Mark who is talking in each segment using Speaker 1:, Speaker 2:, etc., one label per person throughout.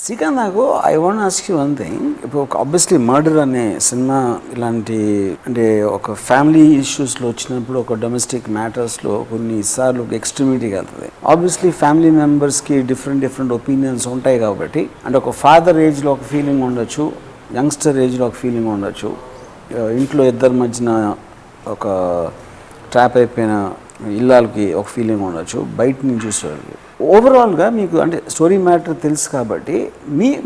Speaker 1: శ్రీకాంత్, నాకు I want ask you one thing. ఇప్పుడు ఒక ఆబ్వియస్లీ మర్డర్ అనే సినిమా ఇలాంటి అంటే ఒక ఫ్యామిలీ ఇష్యూస్లో వచ్చినప్పుడు ఒక డొమెస్టిక్ మ్యాటర్స్లో కొన్నిసార్లు ఎక్స్ట్రీమిటీగా వెళ్తుంది. ఆబ్వియస్లీ ఫ్యామిలీ మెంబర్స్కి డిఫరెంట్ ఒపీనియన్స్ ఉంటాయి కాబట్టి, అంటే ఒక ఫాదర్ ఏజ్లో ఒక ఫీలింగ్ ఉండొచ్చు, యంగ్స్టర్ ఏజ్లో ఒక ఫీలింగ్ ఉండొచ్చు, ఇంట్లో ఇద్దరి మధ్యన ఒక ట్రాప్ అయిపోయిన ఇల్లాలకి ఒక ఫీలింగ్ ఉండొచ్చు, బయట నుంచి చూసేవాళ్ళకి. ఓవరాల్గా మీకు అంటే స్టోరీ మ్యాటర్ తెలుసు కాబట్టి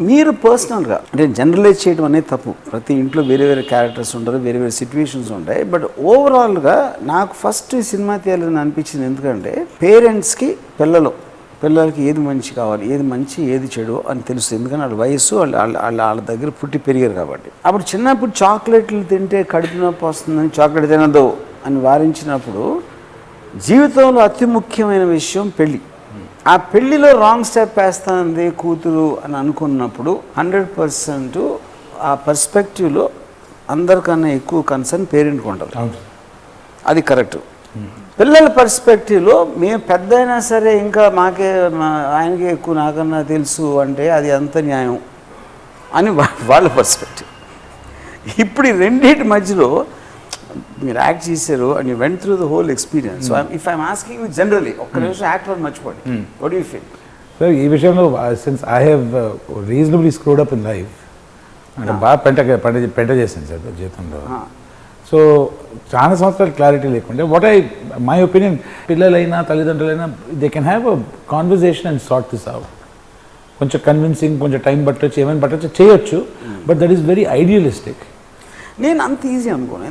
Speaker 1: మీరు పర్సనల్గా అంటే జనరలైజ్ చేయడం అనేది తప్పు. ప్రతి ఇంట్లో వేరే వేరే క్యారెక్టర్స్ ఉంటారు, వేరే వేరే సిచ్యువేషన్స్ ఉంటాయి. బట్ ఓవరాల్గా నాకు ఫస్ట్ ఈ సినిమా తీయాలని అనిపించింది ఎందుకంటే పేరెంట్స్కి పిల్లలకి ఏది మంచి కావాలి, ఏది మంచి ఏది చెడు అని తెలుస్తుంది. ఎందుకంటే వాళ్ళ వయస్సు వాళ్ళ దగ్గర పుట్టి పెరిగారు కాబట్టి. అప్పుడు చిన్నప్పుడు చాక్లెట్లు తింటే కడుపు నొప్పి వస్తుందని చాక్లెట్ తినదు అని వారించినప్పుడు జీవితంలో అతి ముఖ్యమైన విషయం పెళ్ళి. ఆ పెళ్ళిలో రాంగ్ స్టెప్ వేస్తుంది కూతురు అని అనుకున్నప్పుడు 100% ఆ పర్స్పెక్టివ్లో అందరికన్నా ఎక్కువ కన్సర్న్ పేరెంట్కి ఉంటుంది. అది కరెక్ట్. పిల్లల పర్స్పెక్టివ్లో మేము పెద్ద అయినా సరే ఇంకా ఆయనకే ఎక్కువ నాకన్నా తెలుసు అంటే అది ఎంత న్యాయం అని వాళ్ళ పర్స్పెక్టివ్. ఇప్పుడు ఈ రెండింటి మధ్యలో మీరు యాక్ట్ చేశారు and you went through the whole experience. So if I'm asking you generally ఒక్క నిమిషం యాక్టర్ మర్చిపోండి, what do you feel?
Speaker 2: Sir ఈ విషయంలో since I have reasonably screwed up in life, అంటే బాగా పెంట చేశాను సార్ జీవితంలో. సో చాలా సంవత్సరాలు క్లారిటీ లేకుంటే మై ఒపీనియన్, పిల్లలైనా తల్లిదండ్రులైనా they can have a conversation and sort this out. కొంచెం కన్విన్సింగ్, కొంచెం టైం పట్టొచ్చు, ఏమైనా పట్టొచ్చు, చేయొచ్చు. But that is very idealistic.
Speaker 1: నేను అంత ఈజీ అనుకోను.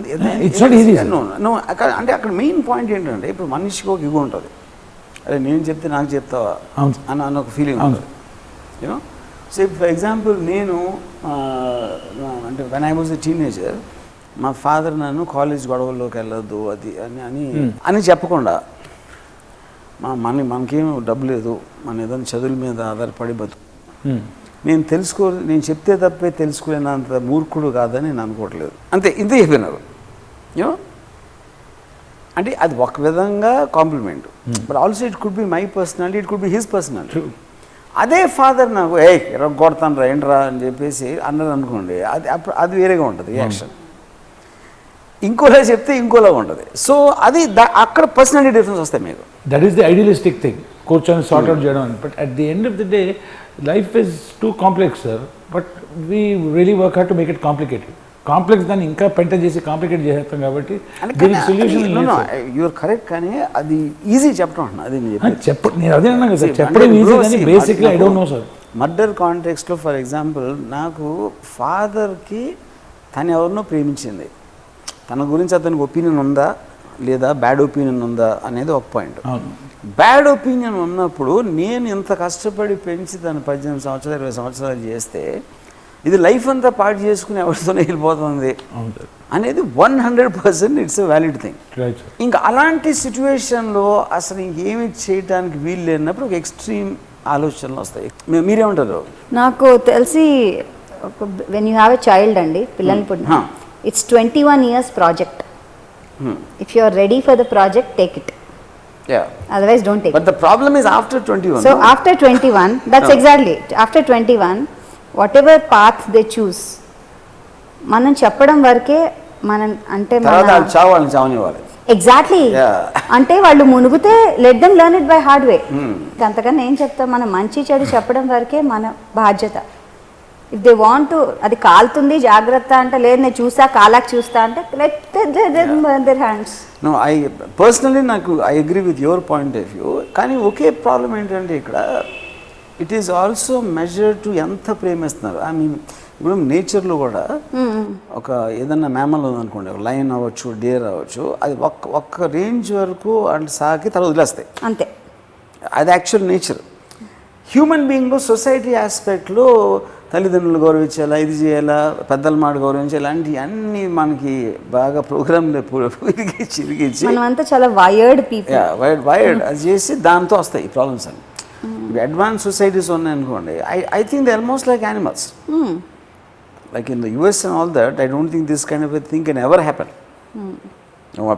Speaker 1: అంటే అక్కడ మెయిన్ పాయింట్ ఏంటంటే ఇప్పుడు మనిషికి ఒక ఇగో ఉంటుంది. అదే నేను చెప్తే నాకు చెప్తావా అని ఒక ఫీలింగ్ ఉంటుంది, యూనో. సో ఫర్ ఎగ్జాంపుల్ నేను అంటే when I was a teenager, మా ఫాదర్ నన్ను కాలేజ్ గొడవల్లోకి వెళ్ళొద్దు అది అని చెప్పకుండా, మనకేం డబ్బు లేదు, మన ఏదైనా చదువుల మీద ఆధారపడి బతుకు, నేను చెప్తే తప్పే తెలుసుకునేంత మూర్ఖుడు కాదని నేను అనుకోవట్లేదు, అంతే. ఇంత చెప్పినారు యూనో. అంటే అది ఒక విధంగా compliment. But also it could be my personality, it could be his personality. అదే ఫాదర్ నాకు కొడతాను రా ఏంట్రా అని చెప్పేసి అన్నారు అనుకోండి, అది వేరేగా ఉంటుంది రియాక్షన్. ఇంకోలా చెప్తే ఇంకోలా ఉంటుంది. సో అది అక్కడ పర్సనాలిటీ డిఫరెన్స్ వస్తాయి మీకు.
Speaker 2: That is the idealistic thing, కూర్చొని సార్ట్ అవుట్ చేయడం. But at the end of the day life is two complex sir. But we really work hard to make it complicated. Complex దాన్ని ఇంకా పెంట చేసి complicate చేస్తాం కాబట్టి దీనికి సొల్యూషన్
Speaker 1: యూఆర్ కరెక్ట్. కానీ అది ఈజీ చెప్పడం అది
Speaker 2: నేను అదే అన్నా కదా సార్, చెప్పడం ఈజీ కానీ basically I don't know sir.
Speaker 1: Murder కాంటెక్స్ట్లో ఫర్ ఎగ్జాంపుల్ నాకు ఫాదర్కి తను ఎవరినో ప్రేమించింది, తన గురించి అతనికి ఒపీనియన్ ఉందా లేదా, బ్యాడ్ ఒపీనియన్ ఉందా అనేది ఒక పాయింట్. బ్యాడ్ ఒపీనియన్ ఉన్నప్పుడు నేను ఇంత కష్టపడి పెంచి తను 18 సంవత్సరాలు 20 సంవత్సరాలు చేస్తే ఇది లైఫ్ అంతా పాటు చేసుకుని ఎవరితోనే వెళ్ళిపోతుంది అనేది 100% ఇట్స్ ఎ వ్యాలిడ్ థింగ్. ఇంకా అలాంటి సిచ్యువేషన్లో అసలు ఇంకేమి చేయడానికి వీలు లేనప్పుడు ఒక ఎక్స్ట్రీమ్ ఆలోచనలు వస్తాయి. మీరేమంటారు?
Speaker 3: నాకు తెలిసి when you have a child అండి, పిల్లల్ని పుట్టిన, it's 21 years project. If you are ready for the project, take it.
Speaker 1: Yeah.
Speaker 3: Otherwise, don't take it.
Speaker 1: But the problem is after 21.
Speaker 3: So after 21, that's exactly it. After 21, whatever path they choose, మనం చెప్పడం వరకే మనం అంటే
Speaker 1: చావనివ్వాలి.
Speaker 3: Exactly. అంటే వాళ్ళు మునుగుతే let them learn it by hard way. అంతకన్నా ఏం చెప్తాం, మనం మంచి చెడు చెప్పడం వరకే మన బాధ్యత. ఇఫ్ దే వాంట్ టు, అది కాలుతుంది జాగ్రత్త అంటే, లేదు నేను చూసా కాలాకి చూస్తా అంటే, let their hands.
Speaker 1: No, I personally I agree with your point of view. కానీ ఒకే ప్రాబ్లం ఏంటంటే ఇక్కడ it is also measure to ఎంత ప్రేమిస్తున్నారు. ఐ మీన్ ఇప్పుడు నేచర్లో కూడా ఒక ఏదన్నా మ్యామల్ ఉందనుకోండి, ఒక లయన్ అవ్వచ్చు, డేర్ అవ్వచ్చు, అది ఒక్క రేంజ్ వరకు అంటే సాకి తర్వాత వదిలేస్తాయి, అంతే. అది యాక్చువల్ నేచర్. హ్యూమన్ బీయింగ్లో సొసైటీ ఆస్పెక్ట్లో తల్లిదండ్రులు గౌరవించాలా, ఇది చేయాలా, పెద్దల మాట గౌరవించాలి, ఇలాంటి అన్నీ మనకి బాగా ప్రోగ్రాంలు చిరిగించి
Speaker 3: మనమంతా చాలా వైర్డ్ పీపుల్,
Speaker 1: వైర్డ్ అది చేసి దాంతో వస్తాయి ఈ ప్రాబ్లమ్స్ అన్ని. అడ్వాన్స్ సొసైటీస్ ఉన్నాయనుకోండి, I think they almost like animals. Like in the US and all that, I don't think this kind of a thing can ever happen.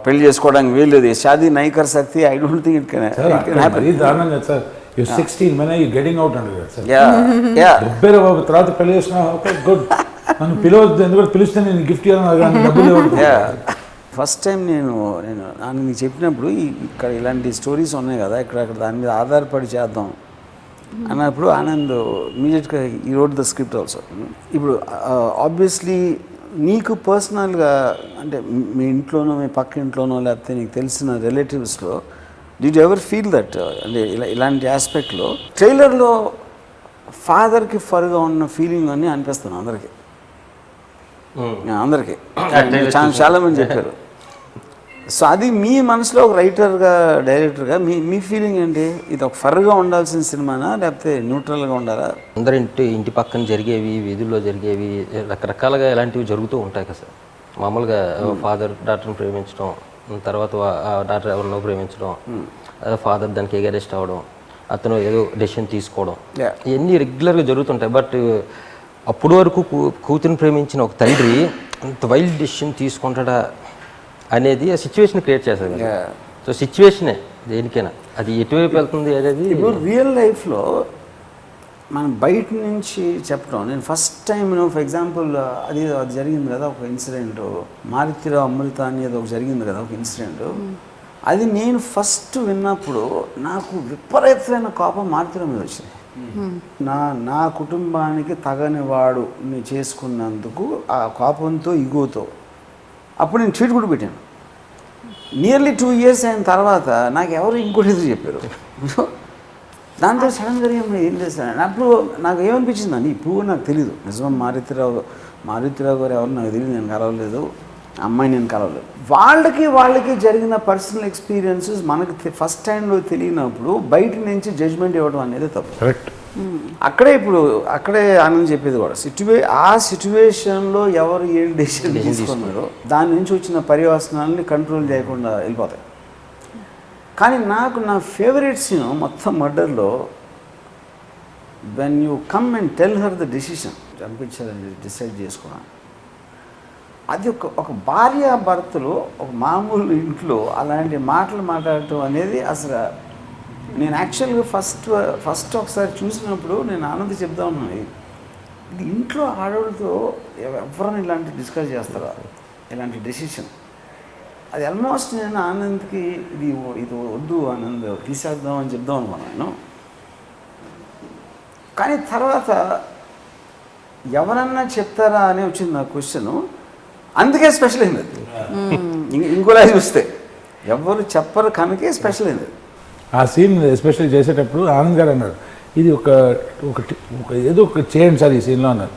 Speaker 1: పెళ్లి చేసుకోవడానికి వీల్లేదు, షాదీ నై కర్ సక్తి, I don't think it can happen.
Speaker 2: You 16 when are you getting out అంటారు కదా sir.
Speaker 1: Yeah
Speaker 2: డబ్బేరా బాబు, తర్వాత పెళ్లి చేసిన ఓకే గుడ్, నన్ను పిలవద్దు, ఎందుకంటే పిలిస్తే నేను గిఫ్ట్ ఇవ్వను, డబ్బులు ఇవ్వదు.
Speaker 1: ఫస్ట్ టైం నేను నీకు చెప్పినప్పుడు ఇక్కడ ఇలాంటి స్టోరీస్ ఉన్నాయి కదా, ఇక్కడ దాని మీద ఆధారపడి చేద్దాం అన్నప్పుడు ఆనంద్ ఇమీడియట్గా ఈ రోడ్ ద స్క్రిప్ట్ ఆల్సో. ఇప్పుడు ఆబ్వియస్లీ నీకు పర్సనల్గా అంటే మీ ఇంట్లోనో మీ పక్క ఇంట్లోనో లేకపోతే నీకు తెలిసిన రిలేటివ్స్లో did you ever feel that అంటే ఇలాంటి ఆస్పెక్ట్లో ట్రైలర్లో ఫాదర్కి ఫర్గా ఉన్న ఫీలింగ్ అని అనిపిస్తాను అందరికీ చాలా మంది చెప్పారు. సో అది మీ మనసులో ఒక రైటర్గా డైరెక్టర్గా మీ ఫీలింగ్ ఏంటి? ఇది ఒక ఫర్గా ఉండాల్సిన సినిమానా లేకపోతే న్యూట్రల్గా ఉండాలా?
Speaker 4: అందరి ఇంటి పక్కన జరిగేవి, వీధుల్లో జరిగేవి రకరకాలుగా ఇలాంటివి జరుగుతూ ఉంటాయి కదా సార్. మామూలుగా ఫాదర్ డాక్టర్ని ప్రేమించడం, తర్వాత డాక్టర్ ఎవరినో ప్రేమించడం, ఫాదర్ దానికి ఎగరెస్ట్ అవ్వడం, అతను ఏదో డెసిషన్ తీసుకోవడం, ఇవన్నీ రెగ్యులర్గా జరుగుతుంటాయి. బట్ అప్పటి వరకు కూతురిని ప్రేమించిన ఒక తండ్రి అంత వైల్డ్ డెసిషన్ తీసుకుంటాడా అనేది ఆ సిచ్యువేషన్ క్రియేట్ చేస్తుంది కదా. సో సిచ్యువేషనే దేనికైనా, అది ఎటువైపు వెళ్తుంది అనేది.
Speaker 1: ఇప్పుడు రియల్ లైఫ్లో మనం బయట నుంచి చెప్పడం, నేను ఫస్ట్ టైం ఫర్ ఎగ్జాంపుల్ అది జరిగింది కదా ఒక ఇన్సిడెంట్, మారుతిరావు అమృత అనేది ఒక జరిగింది కదా ఒక ఇన్సిడెంట్. అది నేను ఫస్ట్ విన్నప్పుడు నాకు విపరీతమైన కోపం మారుతిరావు మీద వచ్చింది. నా కుటుంబానికి తగని వాడు నేను చేసుకున్నందుకు ఆ కోపంతో ఇగోతో అప్పుడు నేను ట్వీట్ కూడా పెట్టాను. నియర్లీ 2 years అయిన తర్వాత నాకు ఎవరు ఇంకోటి ఎదురు చెప్పారు. దాంతో సడన్గా ఏం చేస్తాను అప్పుడు నాకు ఏమనిపించింది అని ఇప్పుడు నాకు తెలియదు. నిజం మారుతిరావు గారు ఎవరు నాకు తెలియదు, నేను కలవలేదు, అమ్మాయి నేను కలవలేదు. వాళ్ళకి జరిగిన పర్సనల్ ఎక్స్పీరియన్సెస్ మనకి ఫస్ట్ టైంలో తెలియనప్పుడు బయట నుంచి జడ్జ్మెంట్ ఇవ్వడం అనేది తప్పు.
Speaker 2: కరెక్ట్.
Speaker 1: అక్కడే ఆనంద్ చెప్పేది కూడా ఆ సిచ్యువేషన్లో ఎవరు ఏం డెసిషన్ తీసుకున్నారో దాని నుంచి వచ్చిన పర్యవసనాలని కంట్రోల్ చేయకుండా వెళ్ళిపోతాయి. కానీ నాకు నా ఫేవరెట్ సీన్ మొత్తం మర్డర్లో when you come and tell her the decision చంపించాలని డిసైడ్ చేసుకోవడం. అది ఒక భార్య భర్తలు ఒక మామూలు ఇంట్లో అలాంటి మాటలు మాట్లాడటం అనేది అసలు నేను యాక్చువల్గా ఫస్ట్ ఒకసారి చూసినప్పుడు నేను ఆనంద్ చెప్తా ఉన్నాను, ఇది ఇంట్లో ఆడవాళ్ళతో ఎవరైనా ఇలాంటి డిస్కస్ చేస్తారా ఇలాంటి డెసిషన్. అది ఆల్మోస్ట్ నేను ఆనంద్కి ఇది వద్దు ఆనంద్ తీసేద్దాం అని చెప్దాం అనుకున్నాను. కానీ తర్వాత ఎవరన్నా చెప్తారా అని వచ్చింది నా క్వశ్చను. అందుకే స్పెషల్ అయింది అది. ఇంకోలా చూస్తే ఎవరు చెప్పరు కనుకే స్పెషల్ అయింది.
Speaker 2: ఆ సీన్ ఎస్పెషల్లీ చేసేటప్పుడు ఆనంద్ గారు అన్నారు, ఇది ఏదో ఒక చేయండి సార్ ఈ సీన్లో అన్నారు.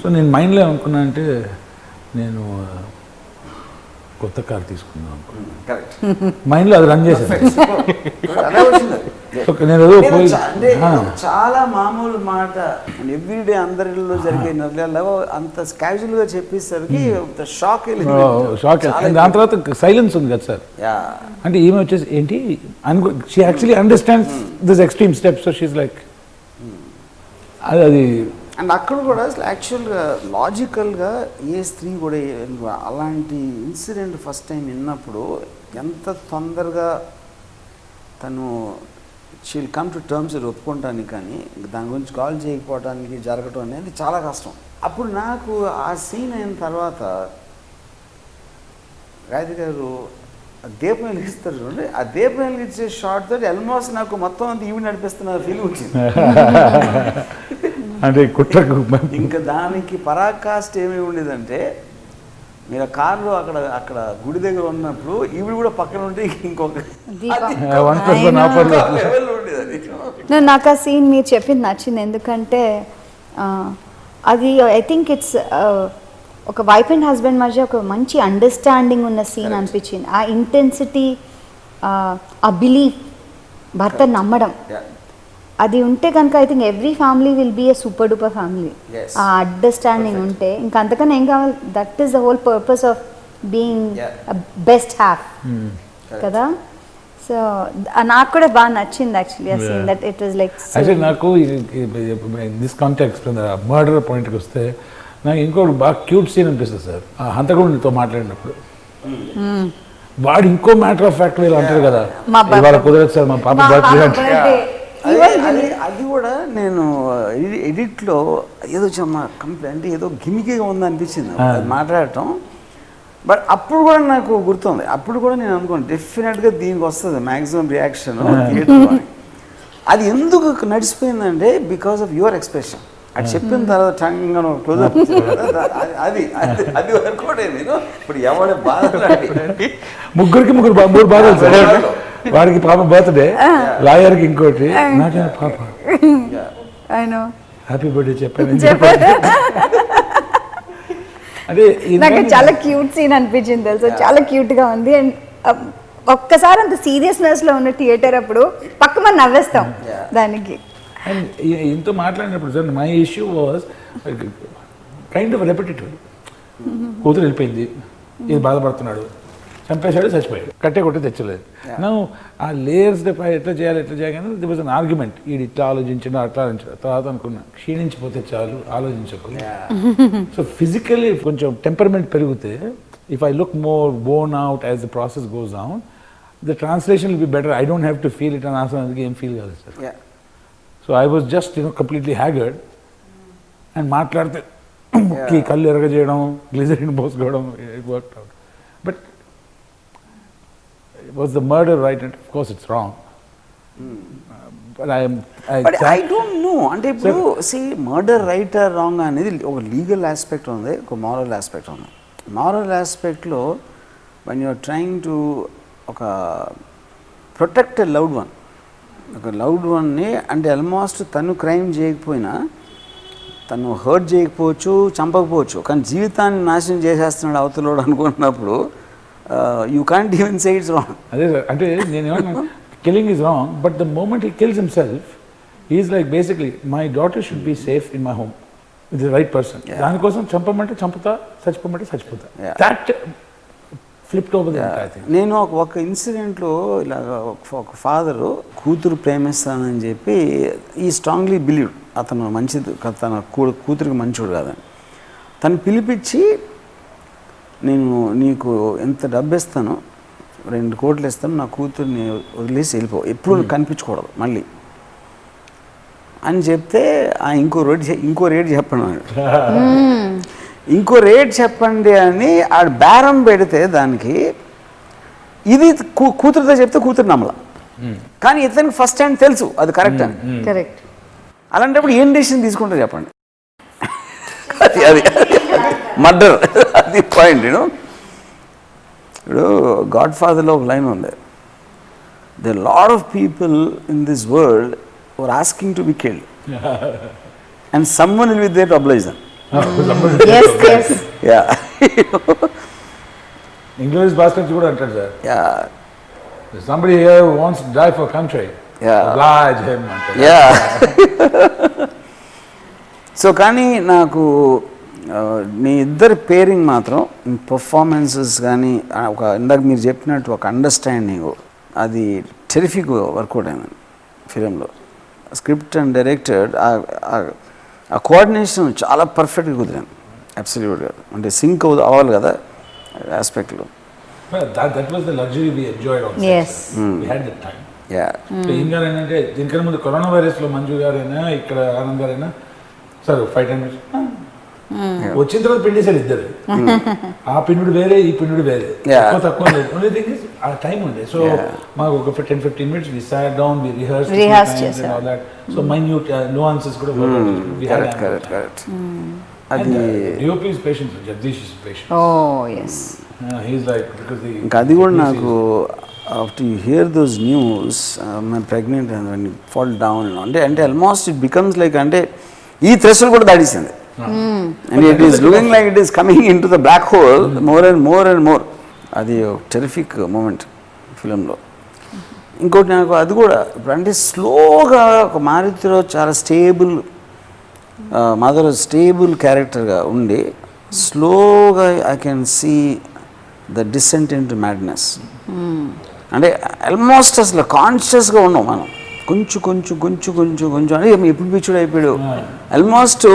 Speaker 2: సో నేను మైండ్లో ఏమనుకున్నా అంటే నేను కొత్త కార్ తీసుకుందాం అనుకున్నాను. మైండ్లో అది రన్ చేశాను.
Speaker 1: చాలా మామూలు మాట ఎవ్రీడే అందరిలో జరిగే నిర్ణయాలు అంత క్యాజువల్గా చెప్పేసరికి షాక్
Speaker 2: దాని తర్వాత సైలెన్స్ ఉంది కదా సార్. అంటే ఈమె వచ్చేసి ఏంటి she actually understands this extreme steps. So she's like అది
Speaker 1: అండ్ అక్కడ కూడా అసలు యాక్చువల్గా లాజికల్గా ఏ స్త్రీ కూడా అలాంటి ఇన్సిడెంట్ ఫస్ట్ టైం విన్నప్పుడు ఎంత తొందరగా తను షీల్ కమ్ టు టర్మ్స్ ఒప్పుకోవటానికి కానీ దాని గురించి కాల్ చేయకపోవడానికి జరగటం అనేది చాలా కష్టం. అప్పుడు నాకు ఆ సీన్ అయిన తర్వాత గాయత్రి గారు దీపం వెలిగిస్తారు చూడండి, ఆ దీపం వెలిగించే షార్ట్ తోటి ఆల్మోస్ట్ నాకు మొత్తం అంతా ఈవి నడిపిస్తున్న ఫీలింగ్ వచ్చింది.
Speaker 2: అంటే కుట్రకు
Speaker 1: ఇంకా దానికి పరాకాష్ట ఏమి ఉండేదంటే మీరు ఆ కార్లో అక్కడ గుడి దగ్గర ఉన్నప్పుడు ఈవిడ కూడా పక్కన ఉంటే ఇంకొక
Speaker 3: నాకు ఆ సీన్ మీరు చెప్పింది నచ్చింది. ఎందుకంటే అది ఐ థింక్ ఇట్స్ ఒక వైఫ్ అండ్ హస్బెండ్ మధ్య ఒక మంచి అండర్స్టాండింగ్ ఉన్న సీన్ అనిపించింది. ఆ ఇంటెన్సిటీ, ఆ బిలీఫ్, భర్త నమ్మడం, అది ఉంటే కనుక I think every family will be a super duper family. ఆ అండర్స్టాండింగ్ ఉంటే ఇంకా అంతకన్నా ఏం కావాలి. That is the whole purpose of being best half కదా. సో నాకు కూడా బాగా నచ్చింది యాక్చువల్లీ ఆ scene. That it was like
Speaker 2: నాకు దిస్ కాంటెక్స్ట్ మర్డర్ పాయింట్కి వస్తే నాకు ఇంకోటి బాగా క్యూట్ సీన్ అనిపిస్తుంది సార్. ఆ హంతకుడితో మాట్లాడినప్పుడు వాడు ఇంకో మ్యాటర్ ఆఫ్ ఫ్యాక్ట్ వీళ్ళు అంటారు కదా, ఇవాళ కుదరదు సార్ మా పాప బర్త్డే.
Speaker 1: అది కూడా నేను ఎడిట్లో ఏదో అంటే ఏదో గిమికీగా ఉందనిపించింది అది మాట్లాడటం. బట్ అప్పుడు కూడా నాకు గుర్తుంది, అప్పుడు కూడా నేను అనుకోను డెఫినెట్గా దీనికి వస్తుంది మ్యాక్సిమం రియాక్షన్ థియేటర్లో. అది ఎందుకు నడిచిపోయిందంటే బికాస్ ఆఫ్ యువర్ ఎక్స్ప్రెషన్. అది చెప్పిన తర్వాత టంగా క్లోజ్ అప్ అది అది వర్కౌట్ అయింది. ఇప్పుడు ఎవరి బాధ
Speaker 2: ముగ్గురికి మూడు బాధలు సార్. వాడికి పాప బర్త్డే, లాయర్కి ఇంకోటి, నాకే పాప హ్యాపీ బర్త్డే చెప్పాను. అంటే
Speaker 3: నాకు చాలా క్యూట్ సీన్ అనిపించింది తెలుసా, చాలా క్యూట్ గా ఉంది. అండ్ ఒక్కసారి అంత సీరియస్నెస్ లో ఉన్న థియేటర్ అప్పుడు పక్క మనం నవ్వేస్తాం దానికి.
Speaker 2: అండ్ ఇంతో మాట్లాడినప్పుడు sir my issue was kind of repetitive. కూతురు వెళ్ళిపోయింది, ఇది బాధపడుతున్నాడు, చంపేశాడు, చచ్చిపోయాడు, కట్టే కొట్టి తెచ్చలేదు. నువ్వు ఆ లేయర్స్ ఎట్లా చేయాలి కానీ ది వాజ్ అన్ ఆర్గ్యుమెంట్. వీడు ఇట్లా ఆలోచించాడు అట్లా ఆలోచించాడు. తర్వాత అనుకున్నా క్షీణించిపోతే చాలు, ఆలోచించకూడదు. సో ఫిజికల్లీ కొంచెం టెంపర్మెంట్ పెరిగితే, if I look more born out as the process goes down, the translation will be better. I don't have to feel it అని ఆసనానికి ఏం ఫీల్ కాలేదు sir. So I was just completely haggard. And మాట్లాడితే కళ్ళు ఎరగజేయడం, glycerine పోసుకోవడం, it worked out. But was the murder right? And of course it's wrong. But
Speaker 1: I don't know. అంటే ఇప్పుడు మర్డర్ రైట్ ఆర్ రాంగ్ అనేది ఒక legal aspect ఉంది, ఒక మారల్ ఆస్పెక్ట్ ఉంది. మారల్ ఆస్పెక్ట్లో when you are trying to ఒక protect a loved one, ఒక లవ్డ్ వన్ని అంటే ఆల్మోస్ట్ తను క్రైమ్ చేయకపోయినా, తను హర్ట్ చేయకపోవచ్చు, చంపకపోవచ్చు, కానీ జీవితాన్ని నాశనం చేసేస్తున్నాడు అవతలోడు అనుకుంటున్నప్పుడు you can't even say it's wrong.
Speaker 2: అదే సార్, అంటే నేనేమన్నా killing is wrong, but the moment he kills himself is like basically my daughter should be safe in my home with the right person. దానికోసం చంపమంటే చంపుతా, చచ్చిపోమంటే చచ్చిపోతా. That flipped over the entire thing.
Speaker 1: నేను ఒక ఇన్సిడెంట్లో ఇలాగ ఒక ఫాదరు కూతురు ప్రేమిస్తానని చెప్పి ఈ స్ట్రాంగ్లీ బిలీవ్ అతను మంచిది, తన కూతురికి మంచోడు కాదని. తను పిలిపించి, నేను నీకు ఎంత డబ్బు ఇస్తాను, 2 కోట్లు ఇస్తాను, నా కూతుర్ని వదిలేసి వెళ్ళిపో, ఎప్పుడు కనిపించకూడదు మళ్ళీ అని చెప్తే, ఇంకో రేట్ చెప్పండి, ఇంకో రేట్ చెప్పండి అని ఆడ బేరం పెడితే దానికి ఇది కూతురుతో చెప్తే కూతురు నమ్మల. కానీ ఇతనికి ఫస్ట్ హ్యాండ్ తెలుసు అది కరెక్ట్ అని.
Speaker 3: కరెక్ట్.
Speaker 1: అలాంటప్పుడు ఏం డెసిషన్ తీసుకుంటారు చెప్పండి? అది మర్డర్, అది పాయింట్. ఇప్పుడు గాడ్ ఫాదర్లో ఒక లైన్ ఉంది, they lot of people in this world were asking to be killed and someone will be there to oblige them.
Speaker 2: English Bhaskar కూడా అంటాడు sir, somebody here who wants to die for country, oblige him అంటాడు.
Speaker 1: So కానీ నాకు మీ ఇద్దరి pairing మాత్రం performances కానీ ఒక ఇందాక మీరు చెప్పినట్టు ఒక అండర్స్టాండింగ్ అది టెరిఫిక్ వర్కౌట్ అయింది ఫిలింలో. స్క్రిప్ట్ అండ్ డైరెక్టెడ్ ఆ కోఆర్డినేషన్ చాలా పర్ఫెక్ట్గా కుదిరింది అబ్సల్యూట్గా. అంటే సింక్ అవ్వాలి కదా ఆస్పెక్ట్లో.
Speaker 2: That was the luxury we enjoyed also.
Speaker 3: Yes.
Speaker 2: We had that time. ఇంకా ఏంటంటే దీనికన్నా ముందు కరోనా వైరస్లో మంజు గారైనా ఇక్కడ ఆనంద్ గారైనా సార్ 5-10 minutes వచ్చిన తర్వాత పిండేశారు ఇద్దరు. ఆ పిండుడు వేరే, ఈ పిండుడు వేరే, తక్కువ ఓన్లీ థింగ్ ఇస్ ఆ టైం ఉండే. సో మాకు ఒక 10-15 minutes we sat down, we rehearsed and all that. So minute nuances కూడా
Speaker 1: correct. అది
Speaker 2: DOP is patient, Jagdish is patient.
Speaker 3: Oh yes.
Speaker 2: He's like, because the
Speaker 1: ఇంకా అది కూడా నాకు after you hear those news, I'm pregnant and when you fall down అంటే almost it becomes like అంటే ఈ threshold కూడా దాటిస్తుంది. And it is looking like it is coming into the black hole more and more. అది terrific moment ఫిలింలో. ఇంకోటి నాకు అది కూడా ఇప్పుడు అంటే స్లోగా ఒక మారుతిలో చాలా స్టేబుల్ క్యారెక్టర్గా ఉండి స్లోగా I can see the descent into madness. అంటే ఆల్మోస్ట్ అసలు కాన్షియస్గా ఉన్నాం మనం, కొంచెం అంటే ఎప్పుడు పిచ్చుడు అయిపోయాడు. ఆల్మోస్ట్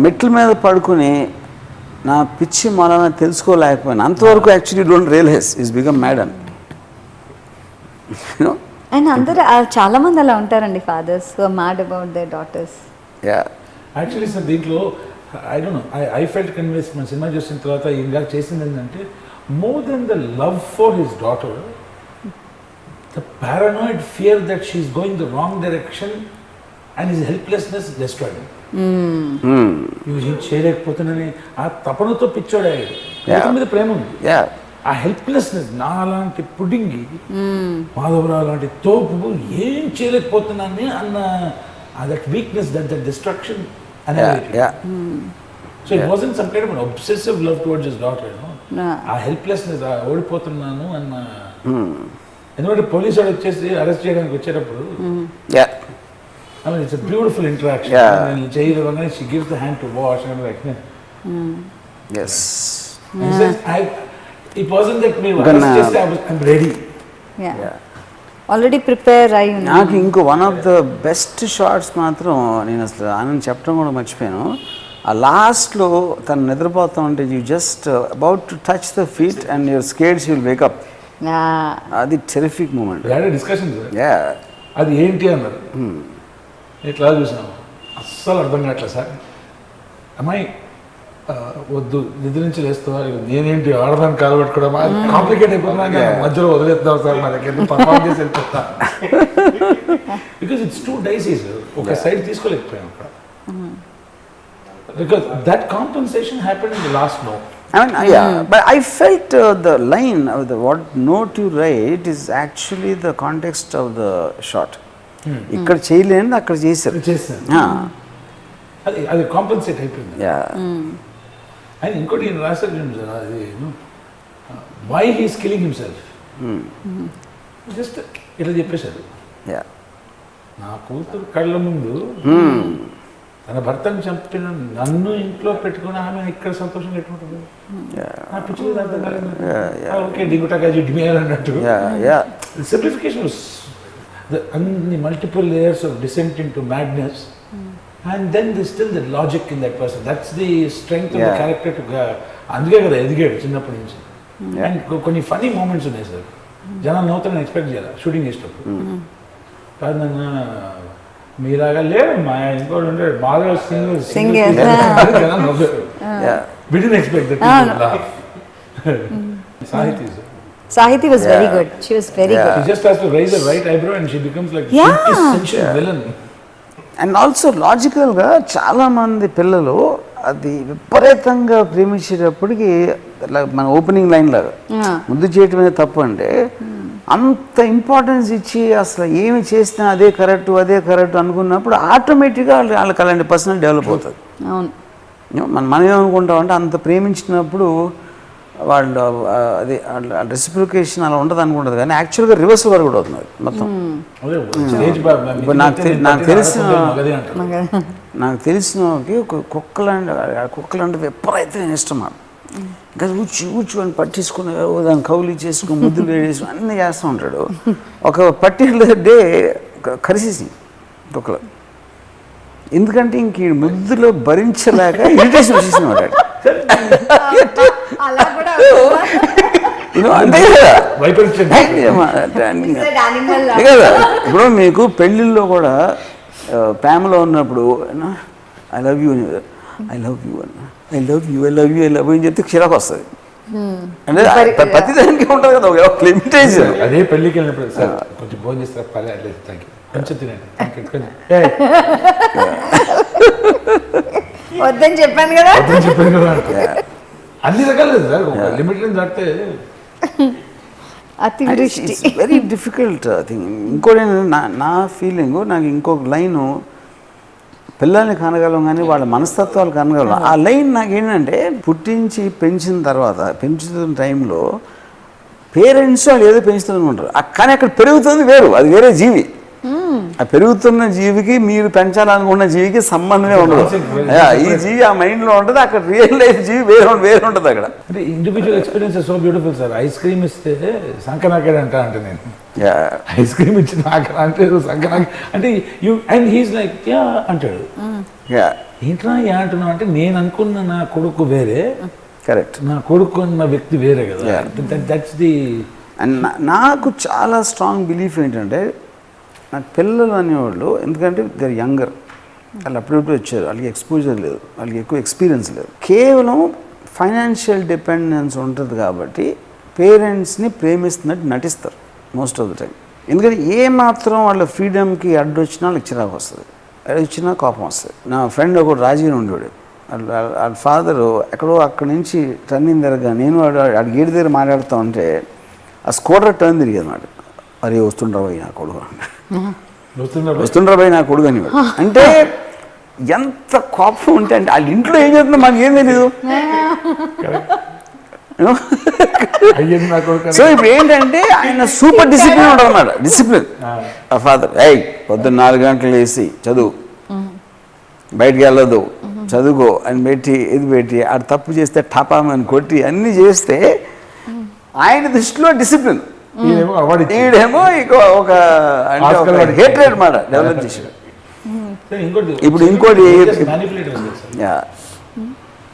Speaker 1: మెట్ల మీద పడుకుని నా పిచ్చి మొలన తెలుసుకోలేకపోయినా అంతవరకు actually don't realise is become mad అని.
Speaker 3: అండ్ అందరూ చాలా మంది అలా ఉంటారండి fathers mad about their daughters.
Speaker 1: Yeah
Speaker 2: actually sir దీంట్లో I don't know I felt convince మన సినిమా చూసిన తర్వాత ఇంకా చేసింది ఏంటంటే more than the love for his daughter the paranoid fear that she is going the wrong direction and his helplessness destroyed చేయలేకపోతున్నానని ఆ తపనతో పిచ్చోడాడు మీద ప్రేమ ఉంది.
Speaker 1: యా
Speaker 2: ఆ హెల్ప్లెస్నెస్ నా లాంటి పుడింగి మాధవరావు లాంటి తోపు ఏం చేయలేకపోతున్నాను అన్న దట్ వీక్నెస్ దట్ డిస్ట్రక్షన్ అనేది. So it wasn't some kind of obsessive love towards his daughter, ఆ హెల్ప్లెస్నెస్ ఓడిపోతున్నాను అన్న. ఎందుకంటే పోలీసు వాడు వచ్చేసి అరెస్ట్ చేయడానికి వచ్చేటప్పుడు I mean, it's a beautiful interaction. And she gives the hand to wash and I'm like,
Speaker 1: yes.
Speaker 2: He says, it wasn't that me. I'm ready.
Speaker 3: Yeah. Already prepare అయి ఉన్నా.
Speaker 1: నాకు ఇంకో one of the best shorts మాత్రం నేను అసలు ఆనంద్ చెప్పడం కూడా మర్చిపోయాను. ఆ లాస్ట్లో తను నిద్రపోతా ఉంటే you just about to touch the feet and your skates will wake up. అది టెరిఫిక్ మూమెంట్.
Speaker 2: డిస్కషన్ అది ఏంటి అన్నారు. ఇట్లా చూసాము అస్సలు అర్థం కావట్లేదు సార్. అమ్మాయి వద్దు నిద్ర నుంచి లేస్తావా, నేనేంటి ఆడదాన్ని కాలబెట్టుకోవడం కాంప్లికేట్ అయిపోతున్నా మధ్యలో వదిలేద్దాం సార్ మా దగ్గర పర్ఫార్మ్ చేసి వెళ్ళిపోతా. బికాస్ ఇట్స్ టూ డైసీస్, ఒక సైడ్ తీసుకోలేకపోయాం అక్కడ. Because that compensation happen in the last note.
Speaker 1: I mean, yeah, but I felt the line of what note you write is actually the context of the shot. ఇక్కడ చేయలేని అక్కడ చేశారు.
Speaker 2: అది compensate అయిపోయింది. ఆయన ఇంకోటి నేను రాశారు అది why he's killing himself just ఇట్లా చెప్పేశారు. నా కూతురు కళ్ళ ముందు తన భర్తను చంపిన నన్ను ఇంట్లో పెట్టుకుని ఆమె ఇక్కడ సంతోషంగా ఎట్టుకుంటుంది. నా పిచ్చి ఓకే దిగుటాకాజీ డిమేర్ అన్నట్టు సింప్లిఫికేషన్ అన్ని multiple layers of descent into madness and then the still the logic in that person. That's the strength of the character too. అందుకే కదా ఎదిగాడు చిన్నప్పటి నుంచి. అండ్ కొన్ని ఫనీ మూమెంట్స్ ఉన్నాయి సార్, జనాలు నవ్వుతారని ఎక్స్పెక్ట్ చేయాలి షూటింగ్ చేసేటప్పుడు. కాదు నన్న మీలాగా లేదు మా ఇంకోటి ఉంటే బాగా సింగర్ జనాలు నవ్వారు. We didn't expect that.
Speaker 3: Sahiti was very good. She was very good.
Speaker 2: She just has to raise the right eyebrow and she becomes like quintessential villain.
Speaker 1: And also లాజికల్గా చాలామంది పిల్లలు అది విపరీతంగా ప్రేమించేటప్పటికి మన ఓపెనింగ్ లైన్ లాగా ముద్దు చేయటం అనేది తప్పు. అంటే అంత ఇంపార్టెన్స్ ఇచ్చి అసలు ఏమి చేసినా అదే కరెక్ట్ అనుకున్నప్పుడు ఆటోమేటిక్గా వాళ్ళకి అలాంటి పర్సనల్ డెవలప్ అవుతుంది. మనం ఏమనుకుంటాం అంటే అంత ప్రేమించినప్పుడు వాళ్ళు అది రెసిప్రికేషన్ అలా ఉండదు అనుకుంటుంది, కానీ యాక్చువల్గా రివర్సల్ వరకు కూడా అవుతుంది మొత్తం. ఇప్పుడు నాకు తెలిసినకి ఒక కుక్కలంటే విపరీతమైన ఇష్టం. ఇంకా ఊచి అని పట్టించుకుని దాన్ని కౌలు చేసుకుని ముద్దులు వేసుకుని అన్నీ చేస్తూ ఉంటాడు. ఒక పర్టికులర్ డే కరిసేసి కుక్కలు, ఎందుకంటే ఇంక ఈ ముద్దులో భరించలేక ఇరిటేషన్ వచ్చేసిన వాడు. అంతే కదా. ఇప్పుడు మీకు పెళ్ళిళ్ళలో కూడా ప్రేమలో ఉన్నప్పుడు ఐ లవ్ యూ అని చెప్తే చిరాకు వస్తుంది. అంటే ప్రతిదానికి ఉంటుంది కదా ఒక లిమిటేషన్.
Speaker 2: అదే పెళ్ళికి వెళ్ళినప్పుడు సార్ కొంచెం భోజనం చేస్తారు, పర్లేదు కొంచెం తినండి
Speaker 3: వద్దని చెప్పాను కదా.
Speaker 2: అన్ని రకాలు సార్ లిమిట్ దాటితే
Speaker 3: అతివృష్టి.
Speaker 1: Very difficult thing. ఇంకోటి నా ఫీలింగ్, నాకు ఇంకొక లైను పిల్లల్ని కనగలం కానీ వాళ్ళ మనస్తత్వాలు కనగలం. ఆ లైన్ నాకేంటంటే పుట్టించి పెంచిన తర్వాత పెంచుతున్న టైంలో పేరెంట్స్ వాళ్ళు ఏదో పెంచుతుంటారు, కానీ అక్కడ పెరుగుతుంది వేరు, అది వేరే జీవి. ఆ పెరుగుతున్న జీవికి మీరు పెంచాలనుకున్న జీవికి సంబంధమే ఉండదు. ఈ జీవి ఆ మైండ్లో ఉంటుంది, అక్కడ రియల్ లైఫ్ జీవి వేరే ఉంటుంది అక్కడ.
Speaker 2: అంటే individual experience so beautiful sir. Ice cream ఇస్తే సంకనాకాడు అంటే నేను ఐస్ క్రీమ్ ఇచ్చి నాకడా అంటే సంకనాకి అంటే you and he's like yeah అంటాడు. ఏంట్రా యా అంటున్నావు అంటే నేను అనుకున్న నా కొడుకు వేరే,
Speaker 1: కరెక్ట్,
Speaker 2: నా కొడుకు అన్న వ్యక్తి వేరే కదా. దట్స్ ది
Speaker 1: అండ్ నాకు చాలా స్ట్రాంగ్ బిలీఫ్ ఏంటంటే నాకు పిల్లలు అనేవాళ్ళు, ఎందుకంటే దే ఆర్ యంగర్, వాళ్ళు అప్పుడప్పుడు వచ్చారు, వాళ్ళకి ఎక్స్పోజర్ లేదు, వాళ్ళకి ఎక్కువ ఎక్స్పీరియన్స్ లేదు, కేవలం ఫైనాన్షియల్ డిపెండెన్స్ ఉంటుంది కాబట్టి పేరెంట్స్ని ప్రేమిస్తున్నట్టు నటిస్తారు మోస్ట్ ఆఫ్ ద టైం. ఎందుకంటే ఏ మాత్రం వాళ్ళ ఫ్రీడమ్కి అడ్డొచ్చినా వాళ్ళకి చిరాకు వస్తుంది, అడ్డొచ్చినా కోపం వస్తుంది. నా ఫ్రెండ్ ఒకడు రాజీవ్ ఉండేవాడు, వాళ్ళ ఫాదరు ఎక్కడో అక్కడి నుంచి టర్నింగ్ దగ్గర నేను వాడు గేట్ దగ్గర మాట్లాడుతూ ఉంటే ఆ స్కూటర్ టర్న్ తిరిగేది అన్నమాట. అరే వస్తుండ్రాబాయి నా కొడుకు, వస్తుండ్రాబాయి నా కొడుకు అని. అంటే ఎంత కోపం ఉంటే అంటే వాళ్ళ ఇంట్లో ఏం చేస్తుందో మాకు ఏం తెలీదు. సో ఇప్పుడు ఏంటంటే ఆయన సూపర్ డిసిప్లిన్ ఉంటుంది అన్నమాట, డిసిప్లిన్. ఆ ఫాదర్ పొద్దున్న 4 గంటలు వేసి చదువు, బయటికి వెళ్ళదు, చదువుకో అని పెట్టి ఇది పెట్టి ఆడు తప్పు చేస్తే ఠపామని కొట్టి అన్నీ చేస్తే ఆయన దృష్టిలో డిసిప్లిన్. ఈడేమో ఇక ఒక అంటే హేట్రేట్ మాట డెవలప్ చేసాడు. ఇప్పుడు ఇంకోటి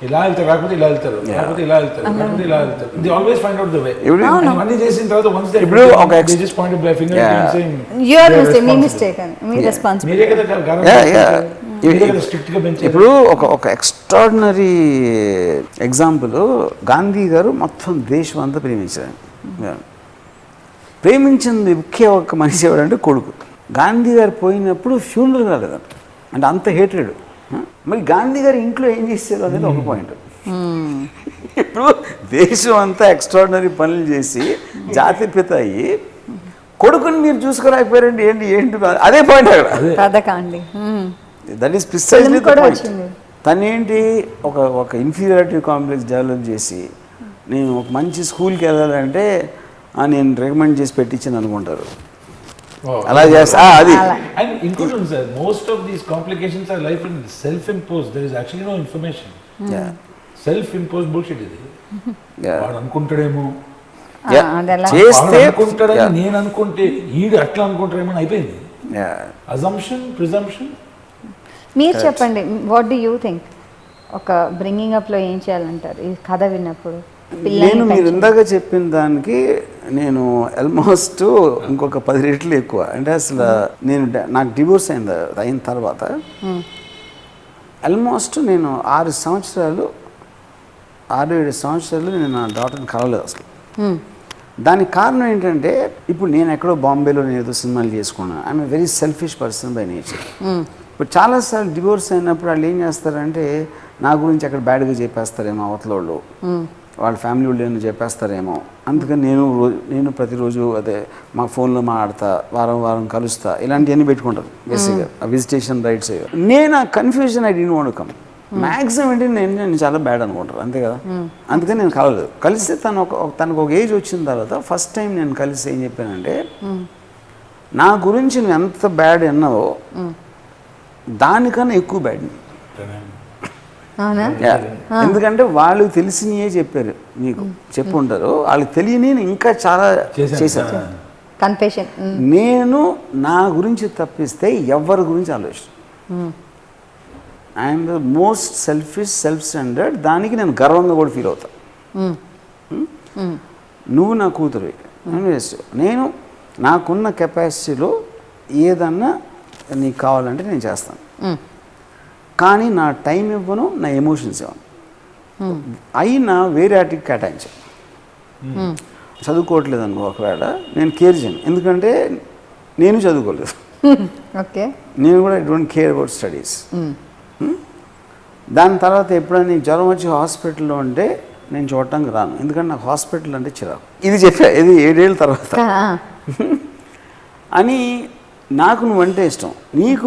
Speaker 2: ఇలా వెళ్తారు, కాకపోతే ఇలా వెళ్తారు, కాకపోతే ఇలా వెళ్తారు, కాకపోతే ఇలా వెళ్తారు. They always find out the way. అన్నీ చేసిన తర్వాత once they
Speaker 1: ఇప్పుడు ఒక
Speaker 2: they just point a finger saying
Speaker 3: your mistake, me mistake అని, మీ రెస్పాన్సిబిలిటీ.
Speaker 2: మీరే కదా స్ట్రిక్ట్ గా పెంచారు.
Speaker 1: ఇప్పుడు ఒక ఎక్స్ట్రాడినరీ ఎగ్జాంపుల్, గాంధీ గారు మొత్తం దేశం అంతా ప్రేమించారు. ప్రేమించింది ఒకే ఒక్క మనిషి ఎవడంటే కొడుకు. గాంధీ గారు పోయినప్పుడు ఫ్యూనరల్ రాలేదంట, అంటే అంత హేటెడ్. మరి గాంధీ గారు ఇంట్లో ఏం చేశారు అనేది ఒక పాయింట్. ఇప్పుడు దేశం అంతా ఎక్స్ట్రాడినరీ పనులు చేసి జాతిపిత అయ్యి కొడుకుని మీరు చూసుకోలేకపోయారండి, ఏంటి ఏంటి అదే పాయింట్ అక్కడ. That is precisely the point. తనేంటి ఒక ఇన్ఫీరియారిటీ కాంప్లెక్స్ డెవలప్ చేసి నేను ఒక మంచి స్కూల్కి వెళ్ళాలంటే నేను రికమెండ్ చేసి పెట్టించాను అనుకుంటారు. అలా చేస్తా అది.
Speaker 2: And including sir, most of these complications are life in self-imposed. There is actually no information. Self-imposed bullshit ఇది. వాడు అనుకుంటాడేమో
Speaker 1: చేస్తే
Speaker 2: అనుకుంటాడని నేను అనుకుంటే ఈడు అట్లా అనుకుంటాడేమో అయిపోయింది. Assumption, presumption.
Speaker 3: మీరు చెప్పండి, వాట్ డు యూ థింక్ ఒక బ్రింగింగ్ అప్లో ఏం చేయాలంటారు ఈ కథ విన్నప్పుడు?
Speaker 1: నేను మీరు ఇందాక చెప్పిన దానికి నేను ఆల్మోస్ట్ ఇంకొక 10 రెట్లు ఎక్కువ. అంటే అసలు నేను నాకు డివోర్స్ అయిన తర్వాత ఆల్మోస్ట్ నేను 6-7 సంవత్సరాలు నేను నా డాటర్ని కలవలేదు అసలు. దానికి కారణం ఏంటంటే ఇప్పుడు నేను ఎక్కడో బాంబేలో నేను ఏదో సినిమాలు చేసుకున్నాను. I'm very selfish person by nature. ఇప్పుడు చాలాసార్లు డివోర్స్ అయినప్పుడు వాళ్ళు ఏం చేస్తారంటే నా గురించి అక్కడ బ్యాడ్గా చెప్పేస్తారేమో అవతల వాళ్ళు, వాళ్ళ ఫ్యామిలీ వాళ్ళు ఏమైనా చెప్పేస్తారేమో. అందుకని నేను ప్రతిరోజు అదే మా ఫోన్లో మాట్లాడతా, వారం కలుస్తా, ఇలాంటివన్నీ పెట్టుకుంటారు బేసిక్గా విజిటేషన్ రైట్స్. నేను ఆ confusion I don't want to come. Maximum ఏంటి నేను చాలా బ్యాడ్ అనుకుంటారు, అంతే కదా. అందుకని నేను కలవలేదు. కలిస్తే తనకు ఒక ఏజ్ వచ్చిన తర్వాత ఫస్ట్ టైం నేను కలిసి ఏం చెప్పానంటే నా గురించి నువ్వు ఎంత బ్యాడ్ అన్నావో దానికన్నా ఎక్కువ బ్యాడ్. ఎందుకంటే వాళ్ళు తెలిసినయే చెప్పారు, నీకు చెప్పు ఉంటారు, వాళ్ళకి తెలియని ఇంకా చాలా చేశాను.
Speaker 3: కన్ఫెషన్.
Speaker 1: నేను నా గురించి తప్పిస్తే ఎవరి గురించి ఆలోచన. I'm the most selfish, self standard. దానికి నేను గర్వంగా కూడా ఫీల్ అవుతా. నువ్వు నా కూతురు, నేను నాకున్న కెపాసిటీలో ఏదన్నా నీకు కావాలంటే నేను చేస్తాను, కానీ నా టైం ఇవ్వను, నా ఎమోషన్స్ ఇవ్వను. అయినా వేరే వాటికి కేటాయించాను. చదువుకోవట్లేదు అనుకో, ఒకవేళ నేను కేర్ చేయను, ఎందుకంటే నేను చదువుకోలేదు.
Speaker 3: ఓకే,
Speaker 1: నేను కూడా I don't care about studies. దాని తర్వాత ఎప్పుడైనా నీకు జ్వరం వచ్చి హాస్పిటల్లో ఉంటే నేను చూడటానికి రాను, ఎందుకంటే నాకు హాస్పిటల్ అంటే చిరాకు. ఇది చెప్పా, ఇది 7 ఏళ్ళ తర్వాత అని. నాకు నువ్వంటే ఇష్టం, నీకు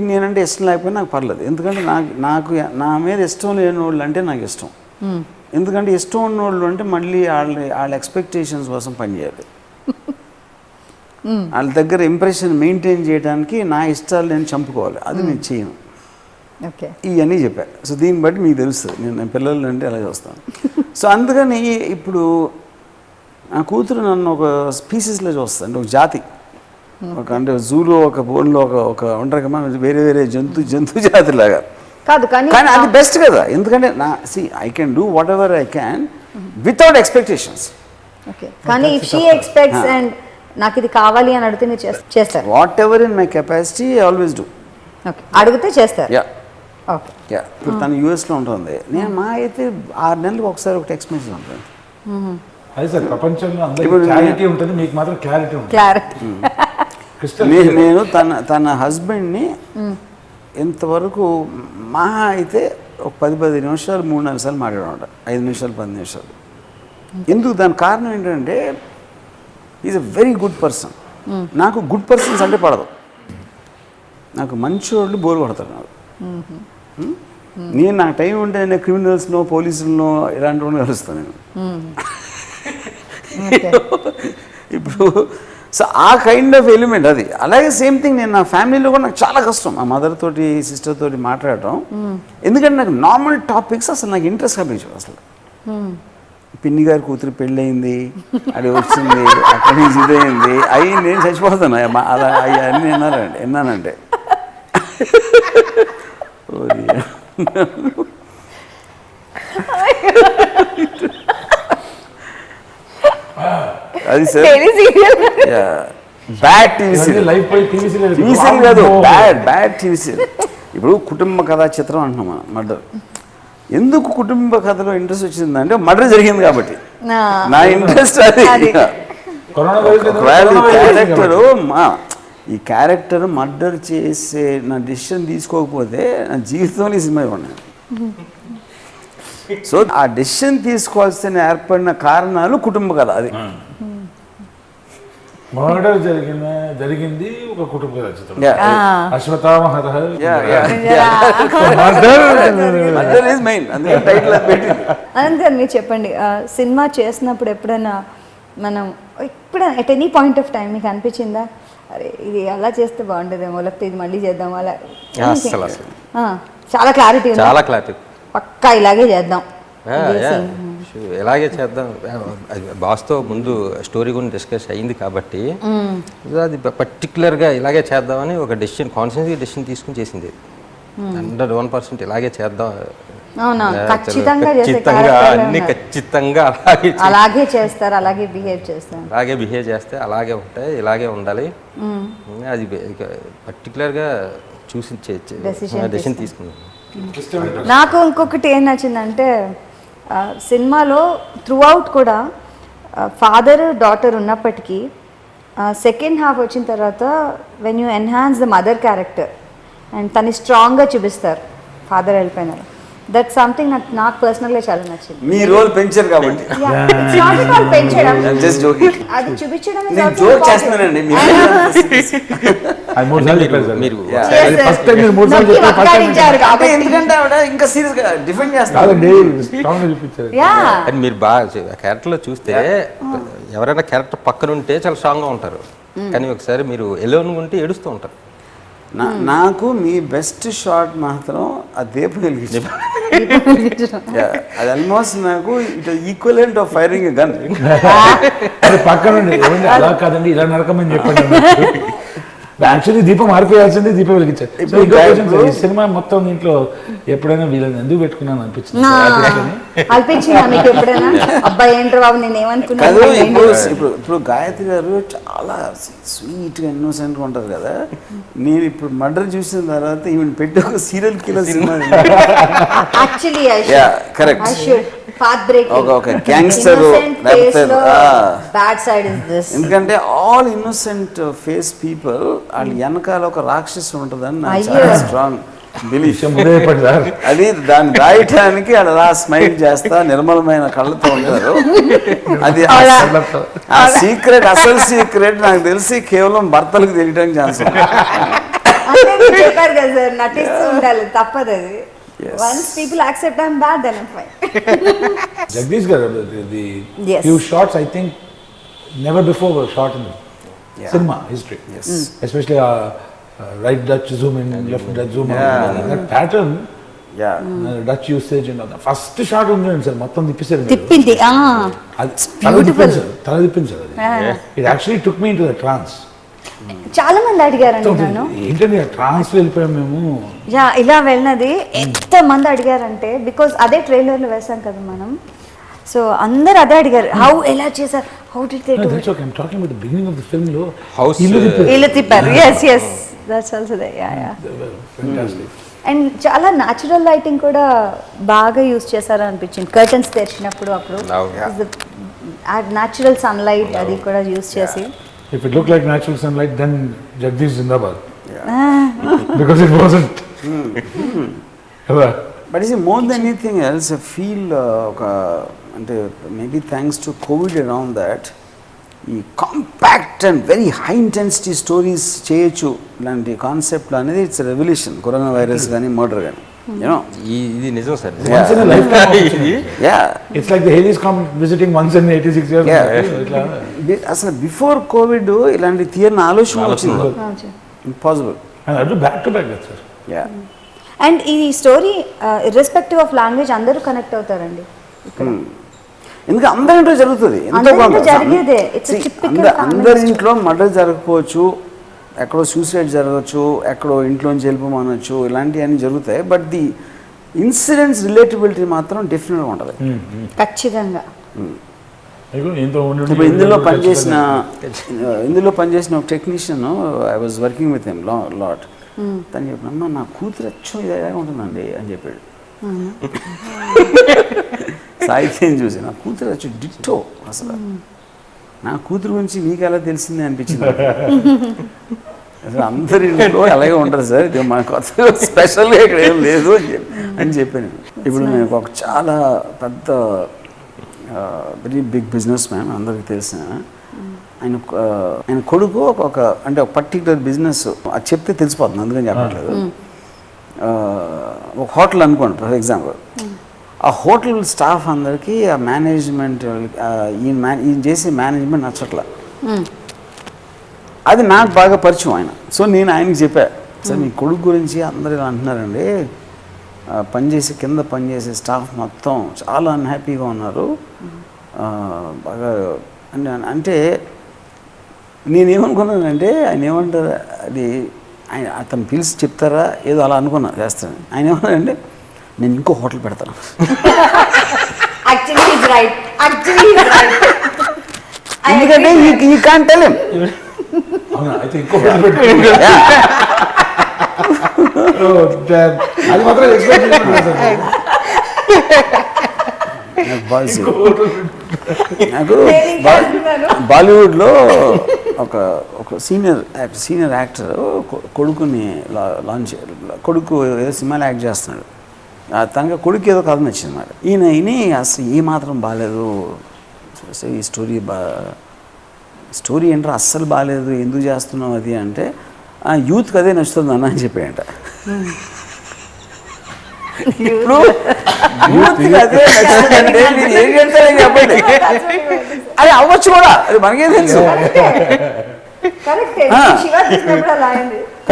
Speaker 1: నేనంటే ఇష్టం లేకపోయినా నాకు పర్లేదు, ఎందుకంటే నాకు నా మీద ఇష్టం లేని వాళ్ళు అంటే నాకు ఇష్టం. ఎందుకంటే ఇష్టం ఉన్నోళ్ళు అంటే మళ్ళీ వాళ్ళ ఎక్స్పెక్టేషన్స్ కోసం పనిచేయాలి. వాళ్ళ దగ్గర ఇంప్రెషన్ మెయింటైన్ చేయడానికి నా ఇష్టాలు నేను చంపుకోవాలి, అది నేను చేయను. ఇవన్నీ చెప్పా. సో దీన్ని బట్టి మీకు తెలుస్తుంది నేను పిల్లలు అంటే ఎలా చూస్తాను. సో అందుకని ఇప్పుడు నా కూతురు నన్ను ఒక స్పీసీస్లో చూస్తాను, అంటే ఒక జాతి, అంటే జూలో ఒక బోన్లో ఒక ఉంటారు కదా వేరే జంతు జాతిలాగా
Speaker 3: కాదు, కానీ
Speaker 1: అది బెస్ట్ కదా. ఎందుకంటే I can do what ever I can without expectations.
Speaker 3: Okay, కానీ ఇఫ్ షీ ఎక్స్పెక్ట్స్ అండ్ నాకు ఇది కావాలి అని అడిగితే మీరు చేస్తారు?
Speaker 1: What ever in my capacity always do.
Speaker 3: Okay, అడిగితే చేస్తారు.
Speaker 1: Yeah
Speaker 3: okay.
Speaker 1: యా, ఇప్పుడు తను యూఎస్లో ఉంటుంది, నేను మా అయితే 6 నెలలకు ఒకసారి ఒక టెక్స్ట్ మెసేజ్ ఉంటుంది.
Speaker 2: అదే సార్, ప్రపంచంలో అందరికీ క్లారిటీ ఉంటుంది, మీకు మాత్రం క్లారిటీ ఉంటుంది.
Speaker 3: క్లారిటీ.
Speaker 1: నేను తన హస్బెండ్ని ఇంతవరకు మహా అయితే ఒక 10 నిమిషాలు 3-4 సార్లు మాట్లాడమాట, 5 నిమిషాలు 10 నిమిషాలు. ఎందుకు? దాని కారణం ఏంటంటే is a very good person. నాకు గుడ్ పర్సన్స్ అంటే పడదు, నాకు మంచి వాళ్ళు బోరు కొడతారు నాకు. నాకు టైం ఉంటే నేను క్రిమినల్స్నో పోలీసులనో ఇలాంటి వాళ్ళు కలుస్తాను నేను. ఇప్పుడు సో ఆ కైండ్ ఆఫ్ ఎలిమెంట్ అది. అలాగే సేమ్ థింగ్ నేను నా ఫ్యామిలీలో కూడా నాకు చాలా కష్టం మా మదర్ తోటి సిస్టర్ తోటి మాట్లాడటం. ఎందుకంటే నాకు నార్మల్ టాపిక్స్ అసలు నాకు ఇంట్రెస్ట్ కనిపించవు అసలు. పిన్ని గారి కూతురు పెళ్ళయింది, అది వచ్చింది, అక్కడి నుంచి ఇదైంది, అవి నేను చచ్చిపోతాను అలా అన్నీ విన్నానంటే. అది sir bad TV serial.
Speaker 2: Life పోయి టీవీ సీరియల్
Speaker 1: టీవీ సీరియల్ కాదు, బ్యాడ్ టీవీ సీరియల్. ఇప్పుడు కుటుంబ కథా చిత్రం అంటున్నాం మనం. మర్డర్ ఎందుకు కుటుంబ కథలో ఇంట్రెస్ట్ వచ్చిందంటే మర్డర్ జరిగింది కాబట్టి నా ఇంట్రెస్ట్ అది. క్యారెక్టరు ఈ క్యారెక్టర్ మర్డర్ చేసే నా డెసిషన్ తీసుకోకపోతే నా జీవితంలో ఈ సినిమా ఉన్నాయి. సో ఆ డెసిషన్ తీసుకోవాల్సిన ఏర్పడిన కారణాలు కుటుంబ కథ. అది
Speaker 2: మర్డర్ జరిగింది ఒక కుటుంబ కథ చిత్రం. అశ్వత్థామ
Speaker 3: అనంత్ గారు మీరు చెప్పండి, సినిమా చేసినప్పుడు ఎప్పుడైనా మనం at any point of time మీకు అనిపించిందా అరే ఇది అలా చేస్తే బాగుండేదేమో, లేకపోతే ఇది మళ్ళీ చేద్దాం అలా? చాలా క్లారిటీ ఉంది,
Speaker 4: చాలా క్లారిటీ,
Speaker 3: పక్కా ఇలాగే చేద్దాం,
Speaker 4: ఇలాగే చేద్దాం. బాస్తో ముందు స్టోరీ గురించి డిస్కస్ అయింది కాబట్టి అది పర్టికులర్గా ఇలాగే చేద్దామని ఒక డెసిషన్, కాన్షియస్గా డెసిషన్ తీసుకుని చేసింది. 100% ఇలాగే చేద్దాం,
Speaker 3: ఖచ్చితంగా
Speaker 4: అన్ని ఖచ్చితంగా
Speaker 3: అలాగే చేస్తారు, అలాగే బిహేవ్ చేస్తారు,
Speaker 4: అలాగే బిహేవ్ చేస్తే అలాగే ఉంటాయి, ఇలాగే ఉండాలి. అది పర్టికులర్గా చూసి డెసిషన్ తీసుకున్నాం.
Speaker 3: నాకు ఇంకొకటి ఏం నచ్చిందంటే సినిమాలో త్రూ అవుట్ కూడా ఫాదర్ డాటర్ ఉన్నప్పటికీ సెకండ్ హాఫ్ వచ్చిన తర్వాత when you enhance the mother character and తను స్ట్రాంగ్గా చూపిస్తారు ఫాదర్ వెళ్ళిపోయినారు. దట్ సంథింగ్ నాకు పర్సనల్గా చాలా నచ్చింది.
Speaker 1: మీ రోల్ పెంచారు కాబట్టి
Speaker 3: పెంచడం అది చూపించడం
Speaker 1: ఎందుకంటే ఆవిడ ఇంకా సీరియస్ గా డిఫెండ్ చేస్తారు.
Speaker 4: మీరు బాగా క్యారెక్టర్లో చూస్తే ఎవరైనా క్యారెక్టర్ పక్కన ఉంటే చాలా స్ట్రాంగ్గా ఉంటారు, కానీ ఒకసారి మీరు ఎలోన్ ఉంటే ఏడుస్తూ ఉంటారు.
Speaker 1: నాకు మీ బెస్ట్ షాట్ మాత్రం ఆ దీపం వెలిగించడం. అది ఆల్మోస్ట్ నాకు it equivalent of firing a gun.
Speaker 2: పక్కన అలా కాదండి ఇలా నరకమని చెప్పండి. యాక్చువల్లీ దీపం ఆరిపోయాల్సింది, దీపం వెలిగించారు. ఈ సినిమా మొత్తం దీంట్లో ఎప్పుడైనా వీళ్ళని ఎందుకు పెట్టుకున్నాను అనిపించింది.
Speaker 1: ఇప్పుడు గాయత్రి గారు చాలా స్వీట్గా ఇన్నోసెంట్గా ఉంటారు కదా. నేను ఇప్పుడు మర్డర్ చూసిన తర్వాత ఈవెన్ పెట్టి ఒక సీరియల్ కిల్లర్ సినిమా కరెక్ట్ ఒక గ్యాంగ్స్టర్. ఎందుకంటే ఆల్ ఇన్నోసెంట్ ఫేస్ పీపుల్ వాళ్ళు వెనకాల ఒక రాక్షసు ఉంటుందని నాకు చాలా స్ట్రాంగ్ బిలీఫ్. అది దాన్ని రాయటానికి అలా స్మైల్ చేస్తా నిర్మలమైన కళ్ళతో ఉంటారు. అది ఆ సీక్రెట్, అసలు సీక్రెట్ నాకు తెలిసి కేవలం భర్తలకు తెలియడానికి ఛాన్స్ ఉంది.
Speaker 3: చెప్పారు కదా సార్, నటిస్తూ ఉండాలి, తప్పదు అది. Once people accept I'm bad, then I'm fine.
Speaker 2: Jagdish garu, the few shots I think never before were shot in cinema history.
Speaker 1: Yes.
Speaker 2: Especially right Dutch zoom in, left Dutch zoom out. That pattern, Dutch usage and all that. First shot ఉంది sir, మొత్తం తిప్పేశారు.
Speaker 3: తిప్పింది
Speaker 2: తల తిప్పింది sir. It actually took me into the trance.
Speaker 3: చాలా మంది అడిగారండి నన్ను,
Speaker 2: ఏంటంటే ట్రాన్స్ వెళ్ళిపోయాం మేము.
Speaker 3: ఇలా వెళ్ళినది ఎంత మంది అడిగారంటే, బికాజ్ అదే ట్రైలర్లో వేసాం కదా మనం. సో అందరు అదే అడిగారు, ఎలా చేశారు, how did they
Speaker 2: No,
Speaker 3: do
Speaker 2: that's okay. I'm talking about the beginning of the film. Lo,
Speaker 4: House,
Speaker 3: ఇల్లు తిప్పారు. Yes that's also they.
Speaker 2: fantastic.
Speaker 3: And చాలా న్యాచురల్ లైటింగ్ కూడా బాగా యూజ్ చేశారు అనిపించింది. కర్టన్స్ తెరిచినప్పుడు అప్పుడు న్యాచురల్ సన్లైట్ అది కూడా యూజ్ చేసి.
Speaker 2: If it looked like natural sunlight, then Jagdish Zindabad. Because it wasn't.
Speaker 1: But is more than anything else feel ఒక అంటే maybe thanks to Covid around that ఈ compact and very high intensity stories చేయొచ్చు ఇలాంటి concept అనేది it's revolution. Coronavirus కానీ murder కానీ you know
Speaker 4: ఇది నిజం సార్.
Speaker 2: Once in a lifetime opportunity.
Speaker 1: Yeah
Speaker 2: It's like the Halley's Comet visiting once in 86 years.
Speaker 1: Yeah. అసలు బిఫోర్ కోవిడ్ ఇలాంటి తీయని ఆలోచన వచ్చింది impossible.
Speaker 2: And I do back to back that, sir.
Speaker 1: Yeah
Speaker 3: and ఈ స్టోరీ ఇర్రెస్పెక్టివ్ ఆఫ్ లాంగ్వేజ్ అందరూ connect అవుతారండి ఇక్కడ.
Speaker 1: ఎందుకంటే అందరింట్లో జరుగుతుంది.
Speaker 3: అందరింట్లో జరిగేదే. It's a typical family
Speaker 1: అందరి ఇంట్లో మర్డర్ జరగకపోవచ్చు, ఎక్కడో సూసైడ్ జరగచ్చు, ఎక్కడో ఇంట్లోంచి వెళ్ళిపోమనొచ్చు, ఇలాంటివన్నీ జరుగుతాయి. బట్ ది ఇన్సిడెంట్స్ రిలేటబిలిటీ మాత్రం డెఫినెట్గా ఉంటుంది.
Speaker 3: ఖచ్చితంగా.
Speaker 1: ఇప్పుడు ఇందులో పనిచేసిన ఒక technician, I was working with him lot. తను చెప్పినమ్మా నా కూతురు అచ్చం ఇదే ఉంటుందండి అని చెప్పాడు. సాహిత్యం చూసి నా కూతురు వచ్చి డిట్టో. అసలు నా కూతురు గురించి మీకు ఎలా తెలిసింది అనిపించింది. అసలు అందరి ఇంట్లో అలాగే ఉంటుంది సార్, ఇది మన కొత్త స్పెషల్గా ఇక్కడ ఏం లేదు అని చెప్పాను. ఇప్పుడు నేను ఒక చాలా పెద్ద వెరీ బిగ్ బిజినెస్ మ్యాన్, అందరికీ తెలిసిన ఆయన కొడుకు ఒక అంటే ఒక పర్టికులర్ బిజినెస్ అది చెప్తే తెలిసిపోతుంది, అందుకని చెప్పట్లేదు. ఒక హోటల్ అనుకోండి ఫర్ ఎగ్జాంపుల్. ఆ హోటల్ స్టాఫ్ అందరికీ ఆ మేనేజ్మెంట్ ఈయన చేసే మేనేజ్మెంట్ నచ్చట్లా. అది నాకు బాగా పరిచయం ఆయన. సో నేను ఆయనకి చెప్పా, సార్ మీ కొడుకు గురించి అందరూ ఇలా అంటున్నారండి, కింద పనిచేసే స్టాఫ్ మొత్తం చాలా అన్హ్యాపీగా ఉన్నారు బాగా అంటే నేనేమనుకున్నానంటే ఆయన ఏమంటారు అది ఆయన అతను పిలిచి చెప్తారా ఏదో అలా అనుకున్నా చేస్తాను. ఆయన ఏమన్నారంటే నేను ఇంకో హోటల్ పెడతాను. ఎందుకంటే ఈ కాంట్ టెల్ హిమ్.
Speaker 2: అది మాత్రం
Speaker 1: నాకు బాలీవుడ్లో ఒక సీనియర్ యాక్టర్ కొడుకుని కొడుకు ఏదో సినిమాలో యాక్ట్ చేస్తున్నాడు. తనగా కొడుకు ఏదో కథ నచ్చింది అన్నమాట. ఈయన అసలు ఏమాత్రం బాగాలేదు, ఈ స్టోరీ ఏంటో అస్సలు బాగాలేదు, ఎందుకు చేస్తున్నావు అది అంటే యూత్కి అదే నచ్చుతుంది అన్న అని చెప్పాడంట. ఇప్పుడు యూత్కి అదే నచ్చుతుందంటే నేను ఏం చేస్తానని చెప్పండి, అది అవ్వచ్చు కూడా, అది మనకే తెలుసు.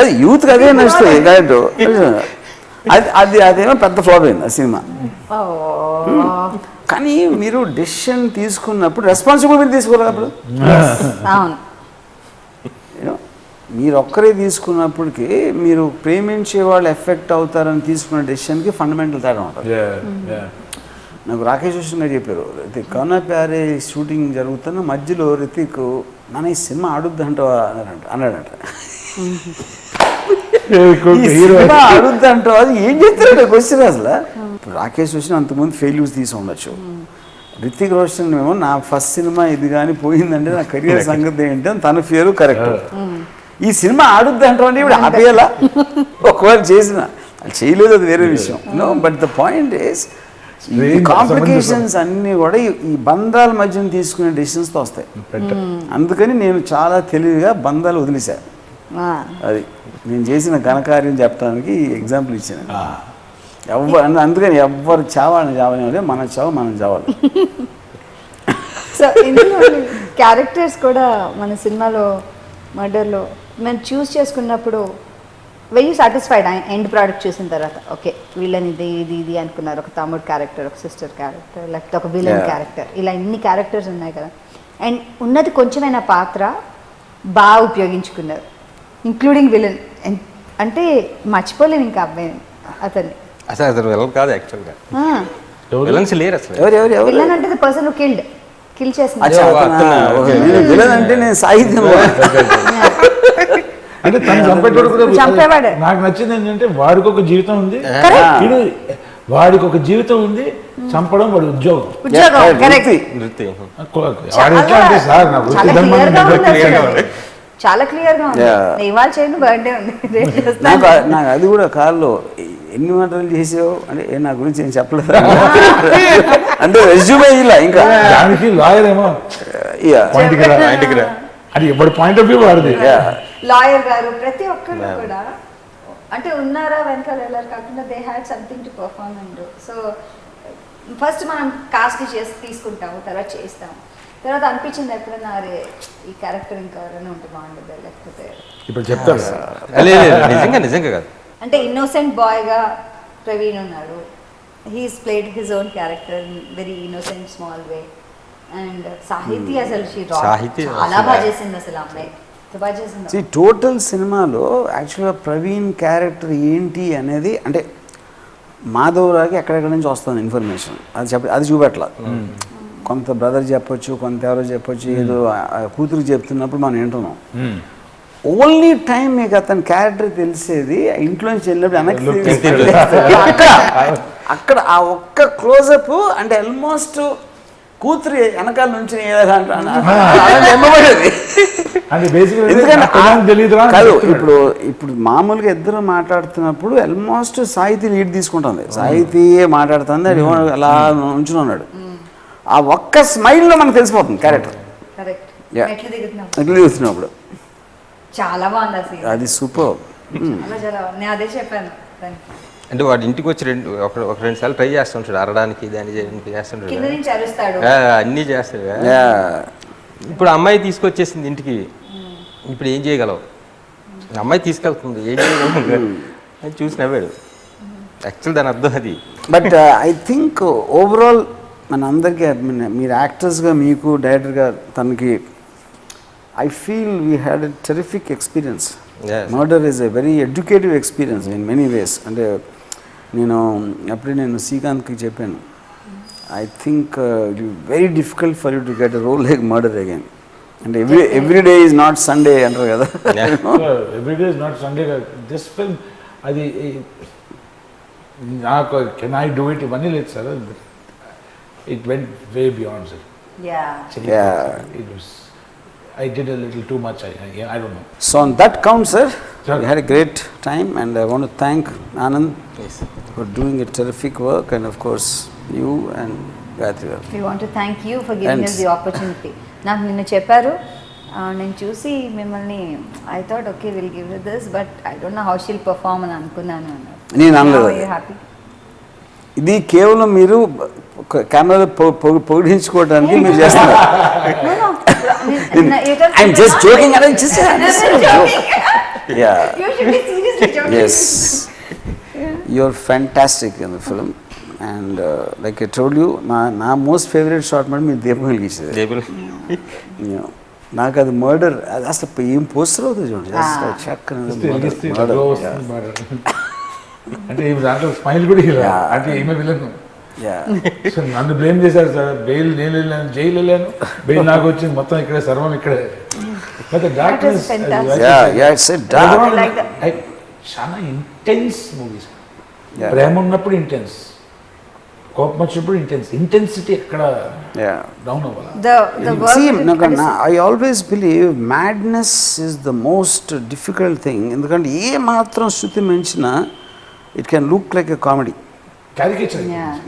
Speaker 1: అది యూత్కి అదే నచ్చుతుంది కరెక్ట్. అదేమో పెద్ద ఫ్లాప్ అయింది ఆ సినిమా. కానీ మీరు డెసిషన్ తీసుకున్నప్పుడు రెస్పాన్సిబిలిటీ మీరు తీసుకోవాలి. అప్పుడు మీరు ఒక్కరే తీసుకున్నప్పటికీ మీరు ప్రేమించే వాళ్ళు ఎఫెక్ట్ అవుతారని తీసుకున్న డెసిషన్కి ఫండమెంటల్ తేడా ఉంటుంది. నాకు రాకేష్ రోషన్ గారు చెప్పారు, రితిక్ కౌనా ప్యారే షూటింగ్ జరుగుతున్న మధ్యలో రితిక్ మన ఈ సినిమా ఆడుద్దంటావా అన్నాడంట. ఆడుద్దంటావా అది ఏం చెప్తారంటే క్వశ్చన్. అసలు రాకేష్ రోషన్ అంతకుముందు ఫెయిల్యూర్స్ తీసి ఉండొచ్చు, రితిక్ రోషన్ ఏమో నా ఫస్ట్ సినిమా ఇది కానీ పోయిందంటే నా కెరియర్ సంగతి ఏంటి అని తన ఫియర్ కరెక్ట్. ఈ సినిమా ఆడుద్ది అంటే ఇప్పుడు ఆపేయాలా, ఒకవేళ చేసిన చేయలేదు అది వేరే విషయం. No but the point is complications అన్నీ కూడా ఈ బంధాల మధ్యన తీసుకునే డెసిషన్స్తో వస్తాయి. అందుకని నేను చాలా తెలివిగా బంధాలు వదిలేశాను. అది నేను చేసిన ఘనకార్యం చెప్పడానికి ఎగ్జాంపుల్ ఇచ్చాను. అందుకని ఎవ్వరు చావని మన చావు మనం చావాలి.
Speaker 3: సో ఇందులో క్యారెక్టర్స్ కూడా మన సినిమాలో మర్డర్లో మేము చూస్ చేసుకున్నప్పుడు వెరీ సాటిస్ఫైడ్ ఎండ్ ప్రోడక్ట్ చూసిన తర్వాత. ఓకే వీళ్ళని ఇది అనుకున్నారు, ఒక తమ్ముడు క్యారెక్టర్, ఒక సిస్టర్ క్యారెక్టర్, లేకపోతే ఒక విలన్ క్యారెక్టర్, ఇలా ఇన్ని క్యారెక్టర్స్ ఉన్నాయి కదా. అండ్ ఉన్నది కొంచెమైన పాత్ర బాగా ఉపయోగించుకున్నారు, ఇంక్లూడింగ్ విలన్. అంటే మర్చిపోలేను ఇంకా అబ్బాయి అతన్ని.
Speaker 4: అసలు విలన్ కాదు యాక్చువల్గా, విలన్స్ లేరు అసలు.
Speaker 1: ఎవరు
Speaker 3: విలన్ అంటే ద పర్సన్ హు కిల్ చేసిన
Speaker 1: అచ్చా, విలన్ అంటే నేను సాహిత్యం
Speaker 2: అంటే తను చంపేటోడు కూడా
Speaker 3: చంపేవాడు.
Speaker 2: నాకు నచ్చింది ఏంటంటే వాడికి ఒక జీవితం ఉంది, వాడికి ఒక జీవితం ఉంది, చంపడం వాడి ఉద్యోగం.
Speaker 3: కరెక్ట్.
Speaker 4: వృత్తి.
Speaker 2: వాడు ఎట్లా అంటే సార్ నా వృత్తి ధర్మం
Speaker 3: చాలా క్లియర్ గా ఉంది. ఇవాళ చేయను, బర్త్డే ఉంది.
Speaker 1: నాకు అది కూడా కాల్లో ఎన్ని మాటలు చేసావు అంటే నా గురించి ఏం చెప్పలేదు అంటే రెజ్యూమే ఇలా ఇంకా
Speaker 2: దానికి లాయర్ ఏమో పాయింట్కి రా అది ఎవరి పాయింట్ ఆఫ్ వ్యూ వాడిది.
Speaker 3: లాయర్ గారు ప్రతి ఒక్కళ్ళు కూడా అంటే ఉన్నారా వెనకాల వెళ్ళారు కాకుండా they had something to perform and so first మనం కాస్ట్ చేసి తీసుకుంటాము, తర్వాత చేస్తాము, తర్వాత అనిపించింది ఎప్పుడైనా అరే ఈ క్యారెక్టర్ ఇంకా ఎవరైనా ఉంటే బాగుంటుంది లేకపోతే
Speaker 2: ఇప్పుడు చెప్తారు
Speaker 4: నిజంగా కాదు.
Speaker 3: అంటే ఇన్నోసెంట్ బాయ్గా ప్రవీణ్ ఉన్నాడు. He's played his own character in very innocent small way. And సాహితీ అసలు
Speaker 4: సాహితీ
Speaker 3: చాలా బాగా చేసింది అసలు అమ్మాయి బాగా చేసింది.
Speaker 1: టోటల్ సినిమాలో యాక్చువల్గా ప్రవీణ్ క్యారెక్టర్ ఏంటి అనేది అంటే మాధవరావుకి ఎక్కడెక్కడి నుంచి వస్తుంది ఇన్ఫర్మేషన్ అది చూపెట్ల. కొంత బ్రదర్ చెప్పొచ్చు, కొంత ఎవరో చెప్పొచ్చు, ఏదో కూతురు చెప్తున్నప్పుడు మనం వింటున్నాం. ఓన్లీ టైం మీకు అతని క్యారెక్టర్ తెలిసేది ఇంట్లోంచి వెళ్ళినప్పుడు అక్కడ ఆ ఒక్క క్లోజప్ అంటే ఆల్మోస్ట్ కూతురు వెనకాల నుంచి కాదు. ఇప్పుడు మామూలుగా ఇద్దరు మాట్లాడుతున్నప్పుడు ఆల్మోస్ట్ సాహితీ లీడ్ తీసుకుంటుంది, సాహితీ మాట్లాడుతుంది, అది అలా ఉంచుని ఉన్నాడు. ఆ ఒక్క స్మైల్లో మనకు తెలిసిపోతుంది క్యారెక్టర్ ఎట్లా చూస్తున్నప్పుడు.
Speaker 3: చాలా బాగుంది అసలు,
Speaker 1: అది సూపర్.
Speaker 3: నేను అదే చెప్పాను.
Speaker 4: అంటే వాడు ఇంటికి వచ్చి ఒక రెండు సార్లు ట్రై చేస్తుంటాడు, అరడానికి దాన్ని చేస్తుంటాడు, అన్నీ చేస్తాడు. ఇప్పుడు అమ్మాయి తీసుకొచ్చేసింది ఇంటికి, ఇప్పుడు ఏం చేయగలవు? అమ్మాయి తీసుకెళ్తుంది, ఏం చేయగలవు అని చూసి నవ్వాడు. యాక్చువల్ దాని అర్థం అది.
Speaker 1: బట్ ఐ థింక్ ఓవరాల్ మన అందరికీ మీరు యాక్టర్స్గా మీకు డైరెక్టర్గా తనకి I feel we had a terrific experience.
Speaker 4: Yes.
Speaker 1: Murder is a very educative experience in many ways. And అప్పుడే నేను శ్రీకాంత్కి చెప్పాను, I think it will be very difficult for you to get a role like Murder again. And every day is not Sunday అంటారు కదా.
Speaker 2: Every day is not Sunday. This film, అది నాకు can I do it ఇవన్నీ లేదు sir. It went way beyond sir.
Speaker 1: Yeah.
Speaker 2: It was, I did a little too much. I don't know.
Speaker 1: So on that count, sir,
Speaker 2: Sure.
Speaker 1: we had a great time, and I want to thank Anand for doing a terrific work, and of course you and Gayatri.
Speaker 3: We want to thank you for giving
Speaker 1: Thanks.
Speaker 3: us the opportunity. నాకు నిన్న చెప్పారు, నేను చూసి మిమ్మల్ని I thought okay will give you this but I don't know how she'll perform అని అనుకున్నాను అన్నారు.
Speaker 1: నేను అనలేదు.
Speaker 3: హ్యాపీ.
Speaker 1: ఇది కేవలం మీరు కెమెరాలో పొగిడించుకోవడానికి మీరు చేస్తున్నారు. I'm just joking. I'm just joking. Yeah.
Speaker 3: You should be seriously joking.
Speaker 1: Yes. You're fantastic in the film. And like I told you, my most favorite shot మాట మీరు దీపం వెలిగించేది. నాకు అది మర్డర్ అసలు ఏం పోస్టర్ అవుతుంది చూడండి.
Speaker 2: అంటే దాంట్లో స్మైల్ కూడా అంటే ఈమె విలను నన్ను బ్లేమ్ చేశారు సార్. బెయిల్ నేను వెళ్ళాను, జైలు వెళ్ళాను, బెయిల్ నాకు వచ్చింది, మొత్తం ఇక్కడే సర్వం ఇక్కడే. చాలా ఇంటెన్స్ మూవీస్. ప్రేమ ఉన్నప్పుడు ఇంటెన్స్, కోపం వచ్చినప్పుడు ఇంటెన్సిటీ ఎక్కడ డౌన్ అవ్వాలి.
Speaker 1: I always believe madness is the most difficult thing. ఎందుకంటే ఏ మాత్రం శృతి మించినా it can look like a comedy.
Speaker 2: Caricature.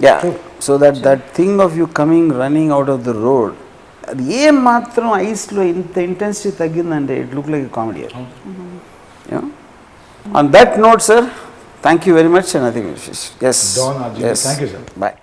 Speaker 1: Yeah. So that thing of you coming running out of the road, అది ఏ మాత్రం ఐస్లో ఇంత intensity తగ్గిందంటే it look like a comedy. On that note, sir, thank you very much and I think yes.
Speaker 2: Thank you, sir.
Speaker 1: Bye.